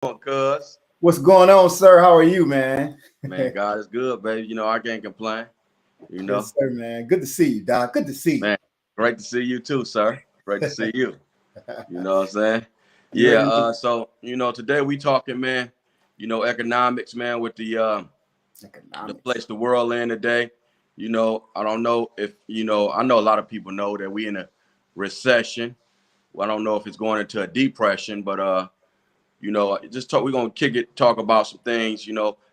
Cuz? What's going on, sir? How are you, man? Man, God is good, baby. I can't complain. You know, Yes, sir, man. Good to see you, Doc. Good to see man, great to see you too, sir. Great to see you. you. You know what I'm saying? You Yeah, ready to today we talking, man, economics, man, with the place economics? the world in today. I don't know if I know a lot of people know that we in a recession. Well, I don't know if it's going into a depression, but we're gonna talk about some things,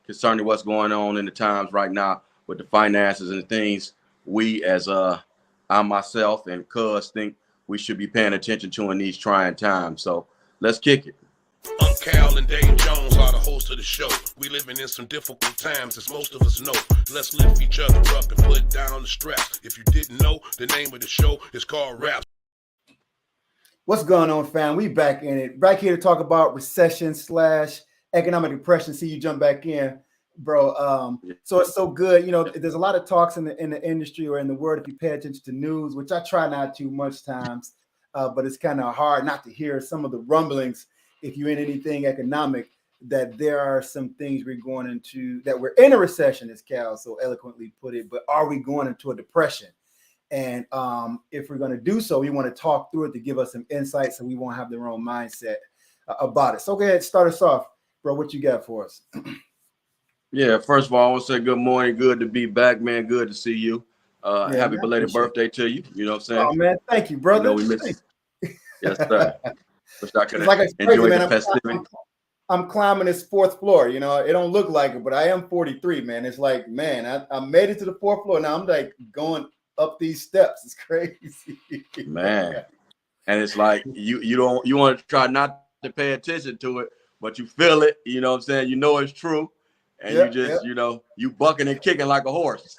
concerning what's going on in the times right now with the finances and the things we as I myself and Cuz think we should be paying attention to in these trying times. So let's kick it. I'm Cal and Dave Jones are the host of the show. We living in some difficult times, as most of us know. Let's lift each other up and put down the stress. If you didn't know, the name of the show is called Rap. What's going on, fam? We back in it. Back here to talk about recession slash economic depression. See you jump back in, bro. So it's so good. There's a lot of talks in the industry or in the world if you pay attention to news, which I try not to much times, but it's kind of hard not to hear some of the rumblings if you're in anything economic that there are some things we're going into, that we're in a recession, as Cal so eloquently put it, but are we going into a depression? And if we're going to do so, we want to talk through it to give us some insight so we won't have the wrong mindset about it. So go ahead, start us off, bro. What you got for us? Yeah, first of all, I want to say good morning. Good to be back, man. Good to see you. Happy Man, belated birthday to you. You know what I'm saying? Oh, man. Thank you, brother. We missed. Yes, sir. Wish I could Like have it's crazy, enjoyed man. the festivity. I'm climbing this fourth floor. It don't look like it, but I am 43, man. It's like, man, I made it to the fourth floor. Now I'm like going up these steps. It's crazy. Man. And it's like you want to try not to pay attention to it, but you feel it, you know what I'm saying? You know it's true. And you Yep, just, yep. You bucking and kicking like a horse.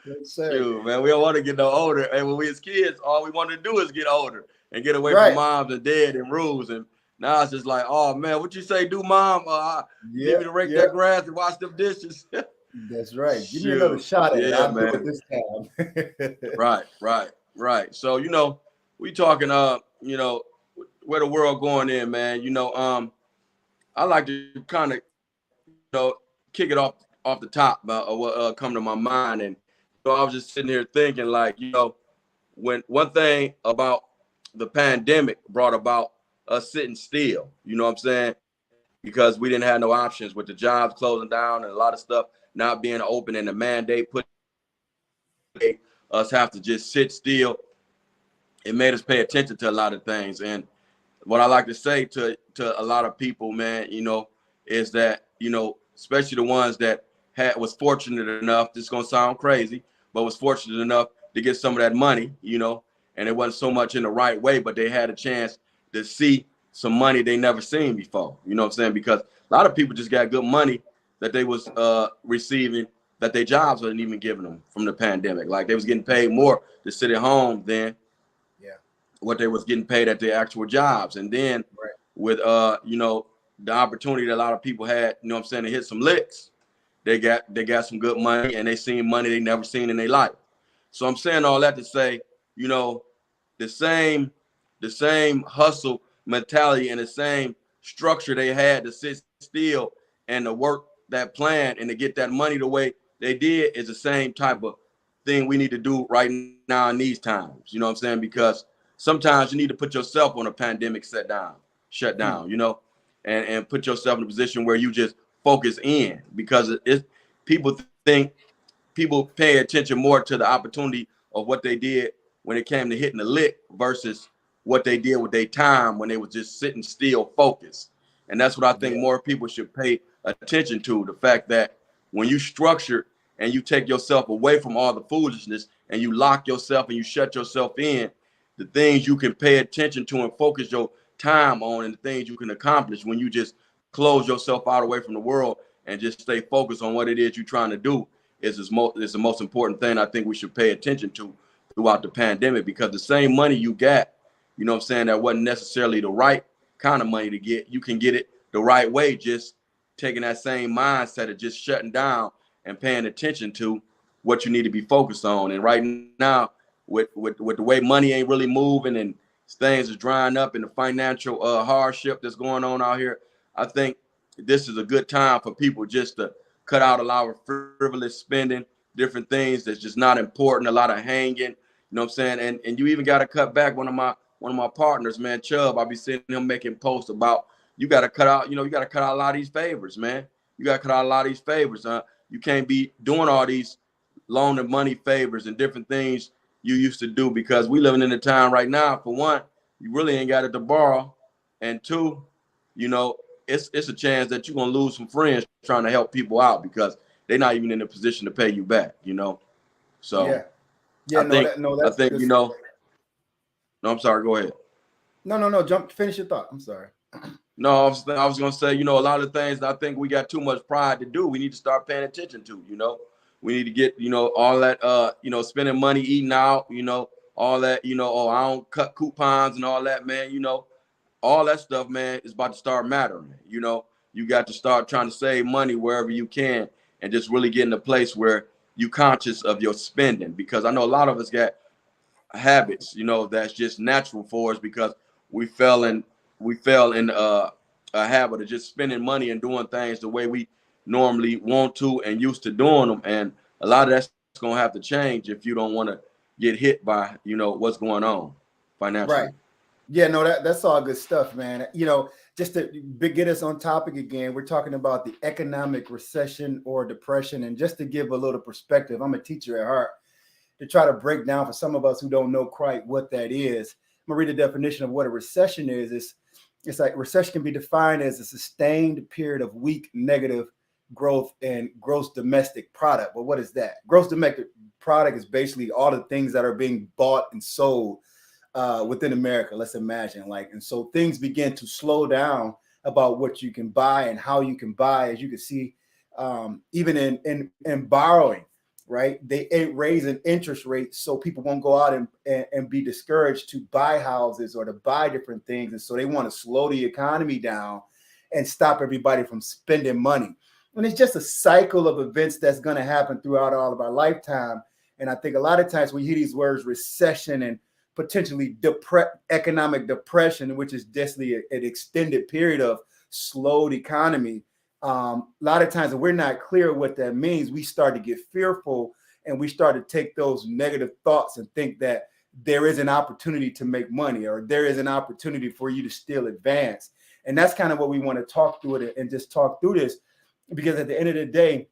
Yes, sir. Shoot, man, we don't want to get no older. And when we as kids, all we want to do is get older and get away from Right. moms and dad and rules. And now it's just like, oh man, what you say, do mom? You need me to rake that grass and wash them dishes. That's right. Give me Shoot. another shot at it. Yeah, I'll man. do it this time. Right. So, we talking where the world going in, man. I like to kind of, kick it off the top about what come to my mind. And I was just sitting here thinking, like, when one thing about the pandemic brought about us sitting still, you know what I'm saying? Because we didn't have no options with the jobs closing down and a lot of stuff not being open, and the mandate put us have to just sit still. It made us pay attention to a lot of things. And what I like to say to a lot of people, man, is that, especially the ones that was fortunate enough, this is gonna sound crazy, but was fortunate enough to get some of that money, and it wasn't so much in the right way, but they had a chance to see some money they never seen before. You know what I'm saying? Because a lot of people just got good money that they was receiving that their jobs wasn't even giving them from the pandemic. Like they was getting paid more to sit at home than what they was getting paid at their actual jobs. And then with the opportunity that a lot of people had, to hit some licks, they got some good money, and they seen money they never seen in their life. So I'm saying all that to say, the same hustle mentality and the same structure they had to sit still and to work that plan and to get that money the way they did is the same type of thing we need to do right now in these times. You know what I'm saying? Because sometimes you need to put yourself on a pandemic shut down, and put yourself in a position where you just focus in, because people pay attention more to the opportunity of what they did when it came to hitting the lick versus what they did with their time when they were just sitting still focused. And that's what I think more people should pay attention to, the fact that when you structure and you take yourself away from all the foolishness and you lock yourself and you shut yourself in, the things you can pay attention to and focus your time on and the things you can accomplish when you just close yourself out away from the world and just stay focused on what it is you're trying to do is the most important thing I think we should pay attention to throughout the pandemic. Because the same money you got, that wasn't necessarily the right kind of money to get, you can get it the right way, just taking that same mindset of just shutting down and paying attention to what you need to be focused on. And right now, with the way money ain't really moving, and things is drying up and the financial hardship that's going on out here, I think this is a good time for people just to cut out a lot of frivolous spending, different things that's just not important, a lot of hanging, you know what I'm saying? And you even got to cut back. One of my partners, man, Chubb, I be seeing him making posts about you got to cut out, you got to cut out a lot of these favors, man. You got to cut out a lot of these favors. You can't be doing all these loan and money favors and different things you used to do, because we living in a time right now, for one, you really ain't got it to borrow. And two, it's a chance that you're going to lose some friends trying to help people out because they're not even in a position to pay you back. So Yeah. Yeah, I think, no, I'm sorry, go ahead. No, finish your thought. I'm sorry. No, I was gonna say, a lot of things that I think we got too much pride to do, we need to start paying attention to. We need to get, all that, spending money, eating out, all that, oh, I don't cut coupons and all that, man. All that stuff, man, is about to start mattering. You got to start trying to save money wherever you can and just really get in a place where you conscious of your spending, because I know a lot of us got habits, that's just natural for us because we fell in a habit of just spending money and doing things the way we normally want to and used to doing them. And a lot of that's going to have to change if you don't want to get hit by, what's going on financially. Right. Yeah, no, that's all good stuff, man. Just to get us on topic again, we're talking about the economic recession or depression. And just to give a little perspective, I'm a teacher at heart, to try to break down for some of us who don't know quite what that is. I'm gonna read the definition of what a recession is. It's like recession can be defined as a sustained period of weak negative growth and gross domestic product. Well, what is that? Gross domestic product is basically all the things that are being bought and sold within America. Let's imagine, and so things begin to slow down about what you can buy and how you can buy. As you can see, even in borrowing, right? They ain't raising interest rates so people won't go out and be discouraged to buy houses or to buy different things. And so they want to slow the economy down and stop everybody from spending money. And it's just a cycle of events that's going to happen throughout all of our lifetime. And I think a lot of times when you hear these words recession and potentially economic depression, which is definitely an extended period of slowed economy, a lot of times, if we're not clear what that means, we start to get fearful and we start to take those negative thoughts and think that there is an opportunity to make money or there is an opportunity for you to still advance. And that's kind of what we want to talk through it and just talk through this, because at the end of the day,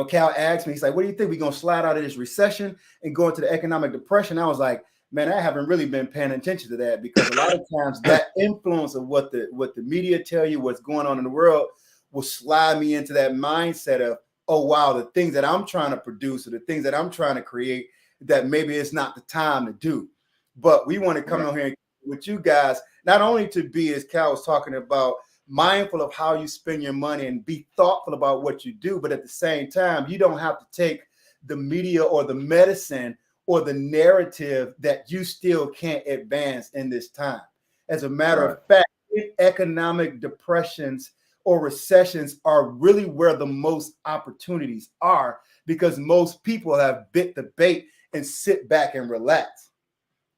Cal asked me, he's like, what do you think? We're going to slide out of this recession and go into the economic depression? I was like, man, I haven't really been paying attention to that, because a lot of times that influence of what the media tell you, what's going on in the world, will slide me into that mindset of, oh, wow, the things that I'm trying to produce or the things that I'm trying to create, that maybe it's not the time to do. But we want to come on here with you guys, not only to be, as Cal was talking about, mindful of how you spend your money and be thoughtful about what you do. But at the same time, you don't have to take the media or the medicine or the narrative that you still can't advance in this time. As a matter of fact, economic depressions or recessions are really where the most opportunities are, because most people have bit the bait and sit back and relax,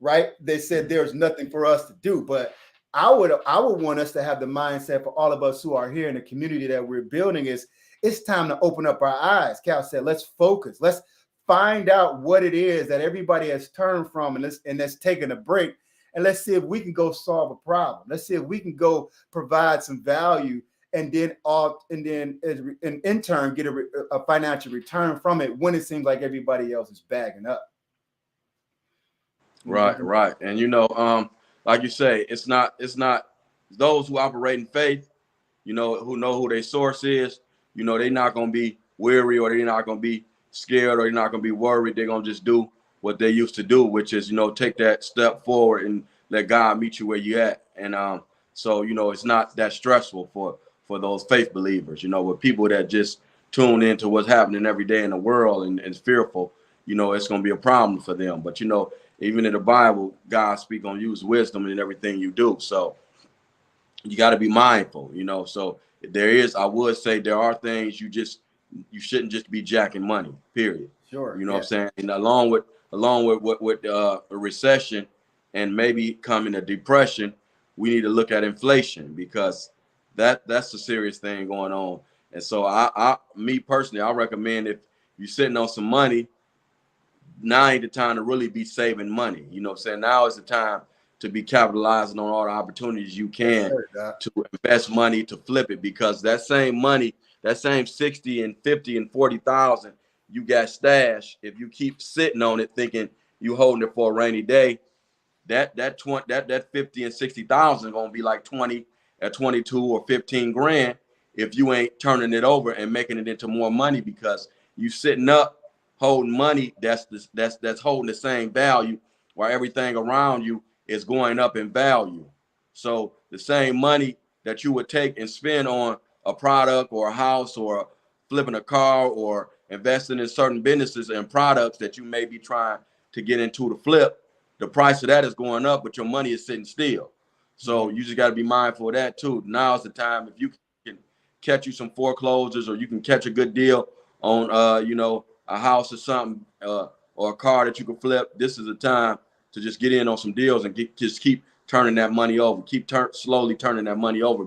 right? They said there's nothing for us to do. But I would want us to have the mindset for all of us who are here in the community that we're building is it's time to open up our eyes. Cal said, let's focus. Let's find out what it is that everybody has turned from and let's taken a break. And let's see if we can go solve a problem. Let's see if we can go provide some value and then in turn get a financial return from it when it seems like everybody else is bagging up. Right. And like you say, it's not those who operate in faith, who know who their source is, they're not gonna be weary or they're not gonna be scared or they're not gonna be worried. They're gonna just do what they used to do, which is, take that step forward and let God meet you where you at. And so it's not that stressful for those faith believers, with people that just tune into what's happening every day in the world and is fearful, it's going to be a problem for them. But, even in the Bible, God speaks on use wisdom in everything you do. So you got to be mindful, so I would say there are things you shouldn't just be jacking money, period. Sure. What I'm saying? And along with a recession and maybe come in a depression, we need to look at inflation, because that's a serious thing going on. And so me personally, I recommend, if you're sitting on some money, now ain't the time to really be saving money. You know what I'm saying? Now is the time to be capitalizing on all the opportunities you can to invest money, to flip it, because that same money, that same 60 and 50 and 40,000 you got stashed, if you keep sitting on it thinking you holding it for a rainy day, that 50 and 60,000 gonna be like 20 at 22 or 15 grand if you ain't turning it over and making it into more money, because you sitting up holding money that's holding the same value, while everything around you is going up in value. So the same money that you would take and spend on a product or a house or flipping a car or investing in certain businesses and products that you may be trying to get into to flip, the price of that is going up, but your money is sitting still. So you just got to be mindful of that too. Now is the time, if you can catch you some foreclosures, or you can catch a good deal on a house or something, or a car that you can flip, this is the time to just get in on some deals and just keep turning that money over. Slowly turning that money over.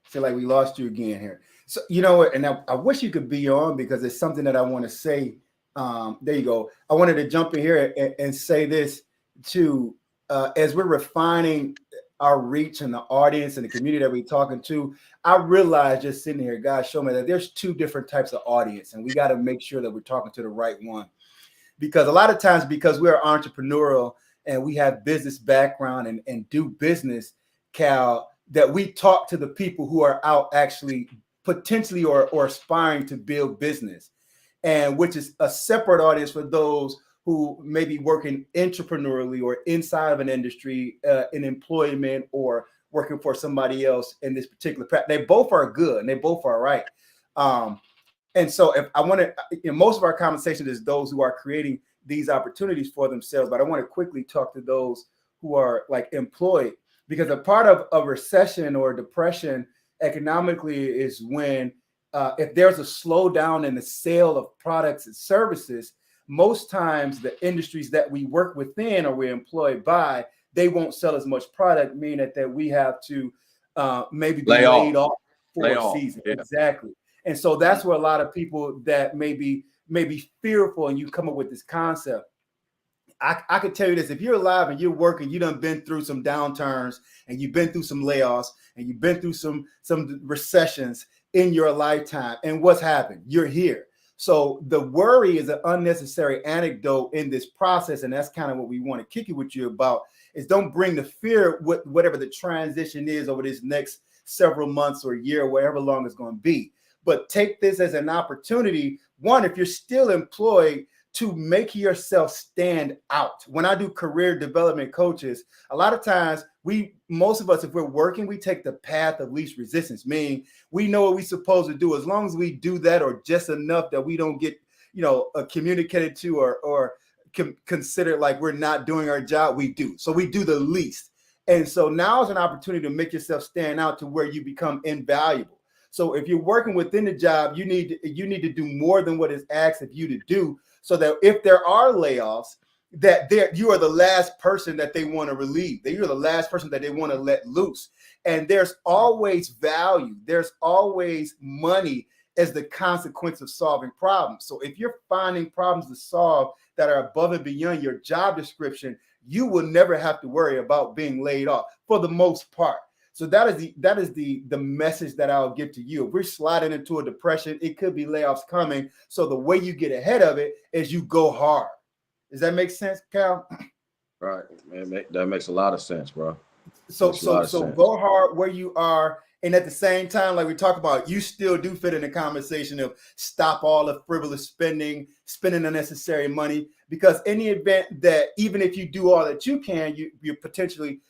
Feel like we lost you again here. So you know what, and I wish you could be on, because it's something that I want to say. There you go. I wanted to jump in here and say this too. As we're refining our reach and the audience and the community that we're talking to, I realized just sitting here, God showed me that there's two different types of audience, and we got to make sure that we're talking to the right one. Because a lot of times, because we're entrepreneurial and we have business background and do business, Cal, that we talk to the people who are out actually potentially or aspiring to build business, and which is a separate audience for those who may be working entrepreneurially or inside of an industry, in employment, or working for somebody else in this particular path. They both are good and they both are right. And so if I want to, most of our conversation is those who are creating these opportunities for themselves, but I want to quickly talk to those who are like employed, because a part of a recession or depression economically is when if there's a slowdown in the sale of products and services, most times the industries that we work within or we're employed by, they won't sell as much product, meaning that we have to maybe be laid off for a season. Yeah. Exactly. And so that's where a lot of people that may be fearful, and you come up with this concept. I could tell you this: if you're alive and you're working, you done been through some downturns, and you've been through some layoffs, and you've been through some recessions in your lifetime. And what's happened? You're here. So the worry is an unnecessary anecdote in this process, and that's kind of what we want to kick it with you about. Is don't bring the fear with whatever the transition is over this next several months or year, whatever long it's going to be. But take this as an opportunity. One, if you're still employed, to make yourself stand out. When I do career development coaches, a lot of times most of us, if we're working, we take the path of least resistance, meaning we know what we're supposed to do. As long as we do that, or just enough that we don't get, communicated to or considered like we're not doing our job, we do. So we do the least. And so now is an opportunity to make yourself stand out to where you become invaluable. So if you're working within the job, you need to do more than what is asked of you to do, so that if there are layoffs, that you are the last person that they want to relieve, that you're the last person that they want to let loose. And there's always value. There's always money as the consequence of solving problems. So if you're finding problems to solve that are above and beyond your job description, you will never have to worry about being laid off for the most part. So that is the message that I'll give to you. If we're sliding into a depression, it could be layoffs coming. So the way you get ahead of it is you go hard. Does that make sense, Cal? Right, man. That makes a lot of sense, bro. So go hard where you are, and at the same time, like we talk about, you still do fit in the conversation of stop all the frivolous spending unnecessary money, because in the event that even if you do all that you can, you're potentially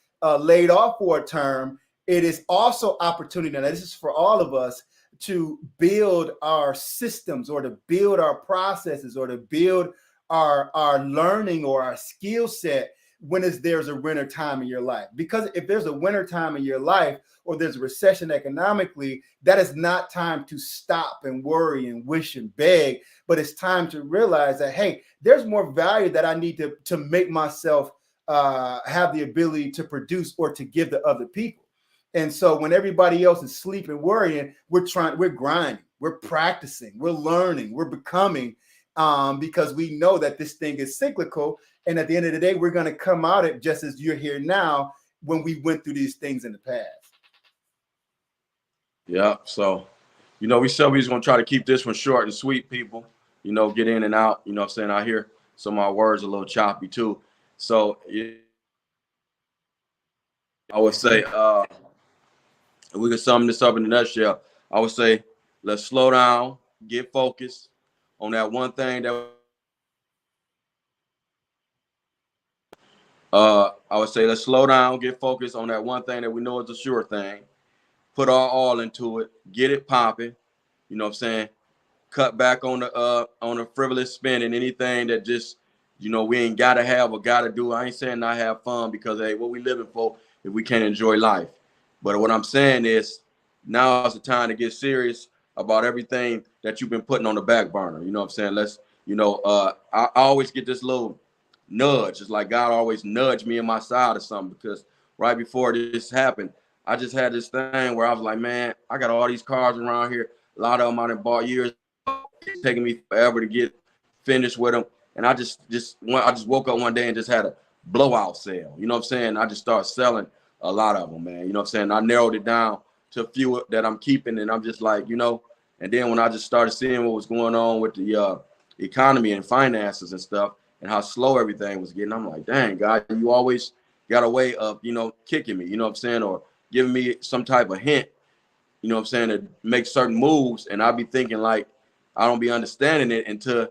laid off for a term. It is also opportunity, and this is for all of us, to build our systems, or to build our processes, or to build our learning or our skill set, when there's a winter time in your life. Because if there's a winter time in your life, or there's a recession economically, that is not time to stop and worry and wish and beg, but it's time to realize that, hey, there's more value that I need to make myself have the ability to produce or to give to other people. And so when everybody else is sleeping, worrying, we're grinding, we're practicing, we're learning, we're becoming, because we know that this thing is cyclical. And at the end of the day, we're going to come out it just as you're here now when we went through these things in the past. Yeah. So, we said we was going to try to keep this one short and sweet, people, get in and out. You know what I'm saying? I hear some of our words a little choppy too. So I would say, we can sum this up in a nutshell. I would say, let's slow down, get focused on that one thing that I would say, let's slow down, get focused on that one thing that we know is a sure thing. Put our all into it, get it popping. You know what I'm saying? Cut back on the frivolous spending, anything that just, we ain't gotta have or gotta do. I ain't saying not have fun, because hey, what we living for if we can't enjoy life? But what I'm saying is, now is the time to get serious about everything that you've been putting on the back burner. You know what I'm saying? Let's, I always get this little nudge. It's like God always nudged me in my side or something, because right before this happened, I just had this thing where I was like, man, I got all these cars around here. A lot of them I done bought years ago. It's taking me forever to get finished with them. And I just woke up one day and just had a blowout sale. You know what I'm saying? I just started selling a lot of them, man. You know what I'm saying? I narrowed it down to a few that I'm keeping, and I'm just like, and then when I just started seeing what was going on with the economy and finances and stuff, and how slow everything was getting, I'm like, dang, God, you always got a way of, kicking me, you know what I'm saying, or giving me some type of hint, you know what I'm saying, to make certain moves. And I'll be thinking like, I don't be understanding it until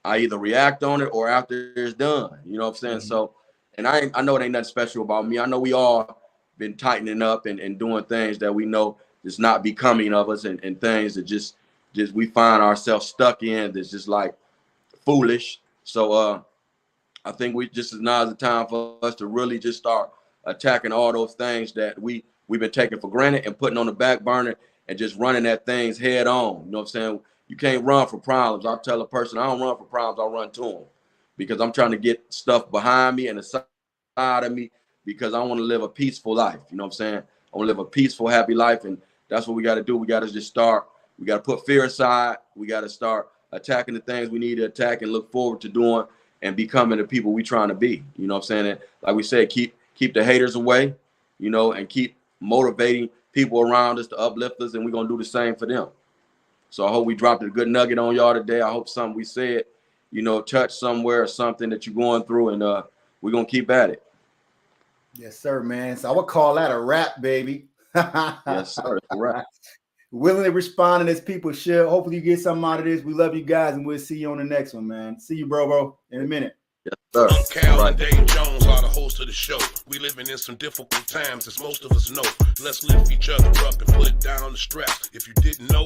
I either react on it or after it's done, you know what I'm saying? Mm-hmm. So, and I know it ain't nothing special about me. I know we all been tightening up and doing things that we know is not becoming of us, and things that just we find ourselves stuck in that's just like foolish. So I think now is the time for us to really just start attacking all those things that we've been taking for granted and putting on the back burner, and just running at things head on. You know what I'm saying? You can't run for problems. I'll tell a person, I don't run for problems, I run to them, because I'm trying to get stuff behind me and the side of me, because I want to live a peaceful life. You know what I'm saying? I want to live a peaceful, happy life. And that's what we got to do. We got to just start. We got to put fear aside. We got to start attacking the things we need to attack and look forward to doing and becoming the people we trying to be. You know what I'm saying? And like we said, keep the haters away, and keep motivating people around us to uplift us. And we're going to do the same for them. So I hope we dropped a good nugget on y'all today. I hope something we said, touched somewhere or something that you're going through, and we're going to keep at it. Yes, sir, man. So I would call that a wrap, baby. Yes, sir. It's a wrap. Willingly responding as people should. Hopefully you get something out of this. We love you guys, and we'll see you on the next one, man. See you, bro, in a minute. Yes, sir. I'm Cal and Dave Jones are the host of the show. We living in some difficult times, as most of us know. Let's lift each other up and put down the stress. If you didn't know,